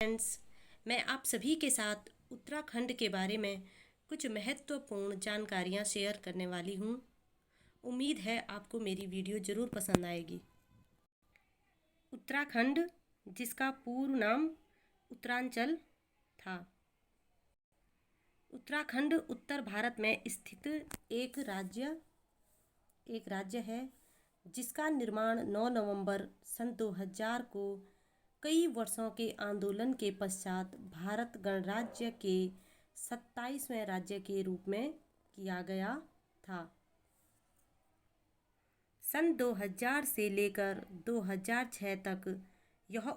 Friends, मैं आप सभी के साथ उत्तराखंड के बारे में कुछ महत्वपूर्ण जानकारियां शेयर करने वाली हूं। उम्मीद है आपको मेरी वीडियो ज़रूर पसंद आएगी। उत्तराखंड, जिसका पूर्व नाम उत्तरांचल था। उत्तराखंड उत्तर भारत में स्थित एक राज्य है जिसका निर्माण 9 नवंबर सन 2000 को कई वर्षों के आंदोलन के पश्चात भारत गणराज्य के 27वें राज्य के रूप में किया गया था। सन 2000 से लेकर 2006 तक यह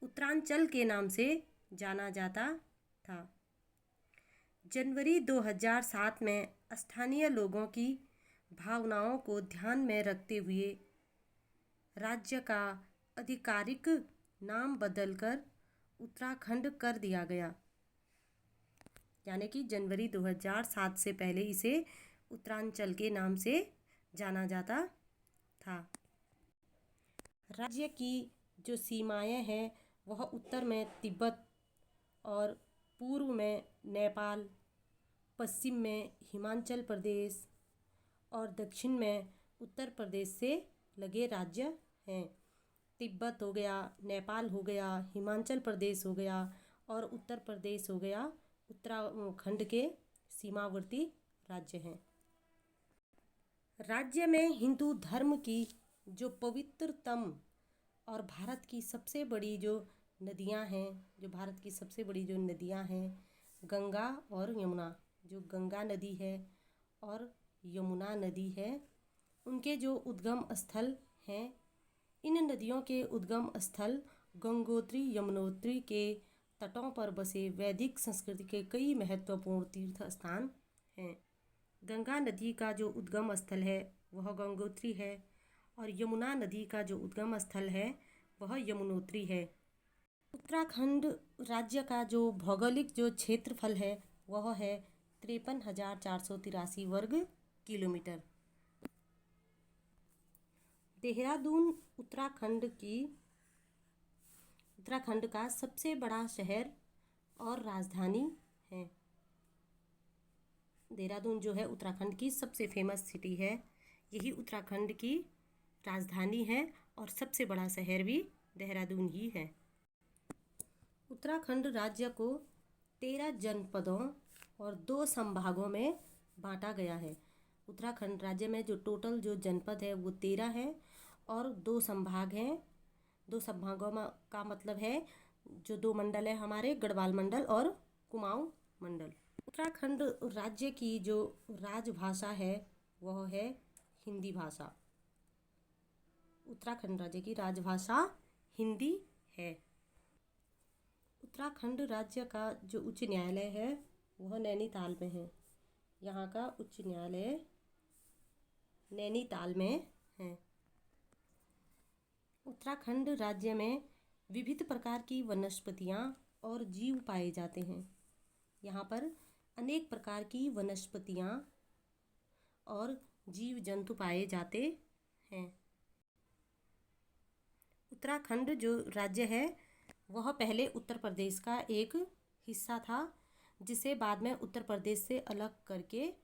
उत्तरांचल के नाम से जाना जाता था। जनवरी 2007 में स्थानीय लोगों की भावनाओं को ध्यान में रखते हुए राज्य का आधिकारिक नाम बदलकर उत्तराखंड कर दिया गया। यानी कि जनवरी 2007 से पहले इसे उत्तरांचल के नाम से जाना जाता था। राज्य की जो सीमाएं हैं वह उत्तर में तिब्बत और पूर्व में नेपाल, पश्चिम में हिमाचल प्रदेश और दक्षिण में उत्तर प्रदेश से लगे राज्य हैं। तिब्बत हो गया, नेपाल हो गया, हिमाचल प्रदेश हो गया और उत्तर प्रदेश हो गया, उत्तराखंड के सीमावर्ती राज्य हैं। राज्य में हिंदू धर्म की जो पवित्रतम और भारत की सबसे बड़ी जो नदियां हैं, गंगा और यमुना, जो गंगा नदी है और यमुना नदी है, उनके जो उद्गम स्थल हैं, इन नदियों के उद्गम स्थल गंगोत्री यमुनोत्री के तटों पर बसे वैदिक संस्कृति के कई महत्वपूर्ण तीर्थ स्थान हैं। गंगा नदी का जो उद्गम स्थल है वह गंगोत्री है और यमुना नदी का जो उद्गम स्थल है वह यमुनोत्री है। उत्तराखंड राज्य का जो भौगोलिक जो क्षेत्रफल है वह है 53,483 वर्ग किलोमीटर। देहरादून उत्तराखंड का सबसे बड़ा शहर और राजधानी है। देहरादून जो है उत्तराखंड की सबसे फेमस सिटी है। यही उत्तराखंड की राजधानी है और सबसे बड़ा शहर भी देहरादून ही है। उत्तराखंड राज्य को 13 जनपदों और 2 संभागों में बांटा गया है। उत्तराखंड राज्य में जो टोटल जो जनपद है वो 13 है और 2 संभाग हैं। 2 संभागों में का मतलब है जो 2 मंडल है हमारे, गढ़वाल मंडल और कुमाऊं मंडल। उत्तराखंड राज्य की जो राजभाषा है वह है हिंदी भाषा। उत्तराखंड राज्य की राजभाषा हिंदी है। उत्तराखंड राज्य का जो उच्च न्यायालय है वह नैनीताल में है। यहाँ का उच्च न्यायालय नैनीताल में है। उत्तराखंड राज्य में विविध प्रकार की वनस्पतियाँ और जीव पाए जाते हैं। यहाँ पर अनेक प्रकार की वनस्पतियाँ और जीव जंतु पाए जाते हैं। उत्तराखंड जो राज्य है वह पहले उत्तर प्रदेश का एक हिस्सा था, जिसे बाद में उत्तर प्रदेश से अलग करके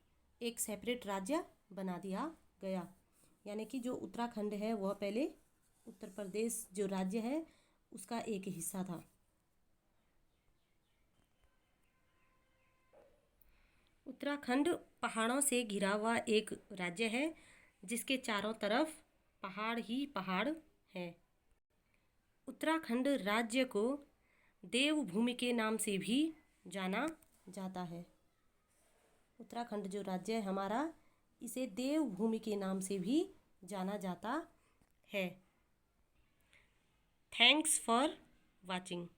एक सेपरेट राज्य बना दिया गया। यानी कि जो उत्तराखंड है वह पहले उत्तर प्रदेश जो राज्य है उसका एक हिस्सा था। उत्तराखंड पहाड़ों से घिरा हुआ एक राज्य है जिसके चारों तरफ पहाड़ ही पहाड़ हैं। उत्तराखंड राज्य को देवभूमि के नाम से भी जाना जाता है। उत्तराखंड जो राज्य है हमारा, इसे देवभूमि के नाम से भी जाना जाता है। Thanks for watching.